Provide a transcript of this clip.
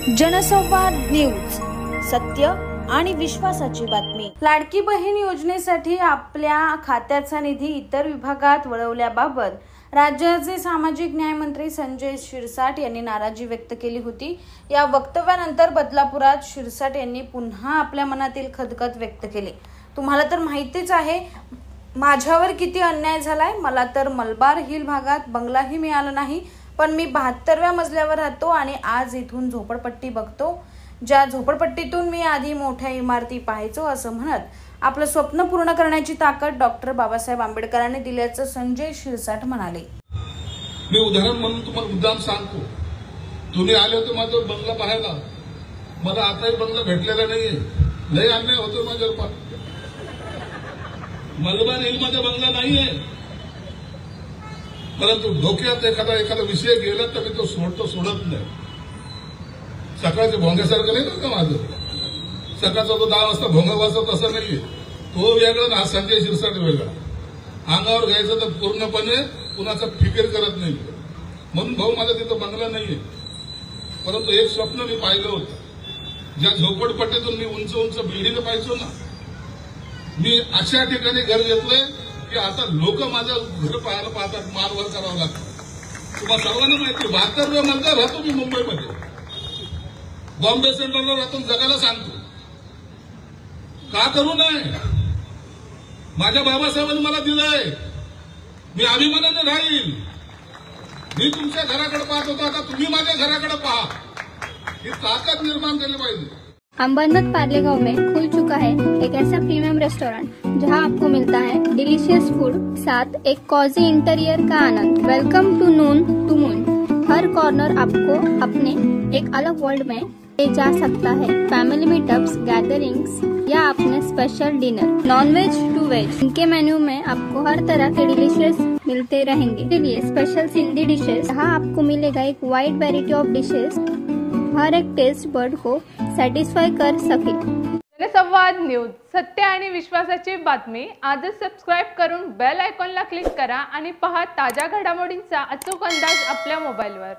जनसंवाद न्यूज, सत्य आणि विश्वासाची बातमी। लाडकी बहीण योजनेसाठी आपल्या खात्याचा निधी इतर विभागात वळवल्याबाबत राज्याचे सामाजिक न्याय मंत्री संजय शिरसाट यांनी नाराजी व्यक्त केली होती। या वक्तव्यानंतर बदलापुरात शिरसाट यांनी पुन्हा आपल्या मनातील खदखद व्यक्त केली। तुम्हाला तर माहितीच आहे माझ्यावर किती अन्याय झालाय। मला तर मलबार हिल भागात बंगलाही मिळाला नाही, पण मी 72व्या मजल्यावर राहतो आणि आज इथून झोपडपट्टी बघतो, ज्या झोपडपट्टीतून मी आधी मोठ्या इमारती पाहायचो, असं म्हणत आपलं स्वप्न पूर्ण करण्याची ताकद डॉक्टर बाबासाहेब आंबेडकरांनी दिल्याचं संजय शिरसाट म्हणाले। मी उदाहरण म्हणून तुम्हाला मुद्दाम सांगतो, तुम्ही आले होते माझा बंगला पाहायला, मला आताही बंगला भेटलेला नाहीये। लय अन्याय होतो माझ्यावर। मलबार हिलमध्ये बंगला नाहीये, परंतु डोक्यात एखादा विषय गेला तर मी तो सोडत नाही। सकाळचे भोंग्यासारखं नाही का माझं, सकाळचा तो 10 वाजता भोंगा वाजतो तसा नाहीये, तो वेगळा ना संजय शिरसाट वेगळा। अंगावर घ्यायचं तर पूर्णपणे कुणाचा फिकीर करत नाही, म्हणून भाऊ माझा तिथं बंगला नाहीये। परंतु एक स्वप्न मी पाहिलं होतं, ज्या झोपडपट्टीतून मी उंच उंच बिल्डिंग पाहायचो ना, मी अशा ठिकाणी घर घेतलंय की आता लोक माझं घर पाहायला पाहतात, मारवर करावं लागतं। तुम्हाला सर्वांना माहिती 72व्या मजल्यावर राहतो मी मुंबईमध्ये, बॉम्बे सेंट्रलला राहतो, जगाला सांगतो का करू नये। माझ्या बाबासाहेबांनी मला दिलंय, मी अभिमानाने राहील। मी तुमच्या घराकडे पाहत होतो, आता तुम्ही माझ्या घराकडे पहा। ही ताकद निर्माण केली पाहिजे। अंबरनाथ पार्लेगांव में खुल चुका है एक ऐसा प्रीमियम रेस्टोरेंट जहां आपको मिलता है डिलीशियस फूड, साथ एक कॉजी इंटीरियर का आनंद। Welcome to noon to moon. हर कॉर्नर आपको अपने एक अलग वर्ल्ड में ले जा सकता है। फैमिली मीटअप्स, गैदरिंग्स या अपने special dinner, non veg to veg, इनके मेन्यू में आपको हर तरह के डिलीशियस मिलते रहेंगे। इसलिए स्पेशल सिंधी डिशेस, जहाँ आपको मिलेगा एक वाइड वेराइटी ऑफ डिशेस, हर एक टेस्ट बर्ड को सॅटिस्फाय कर सके। जनसंवाद न्यूज, सत्य आणि विश्वासाची बातमी। आजच सबस्क्राइब करून बेल आयकॉनला क्लिक करा आणि पहा ताज्या घडामोडींचा अचूक अंदाज आपल्या मोबाईलवर।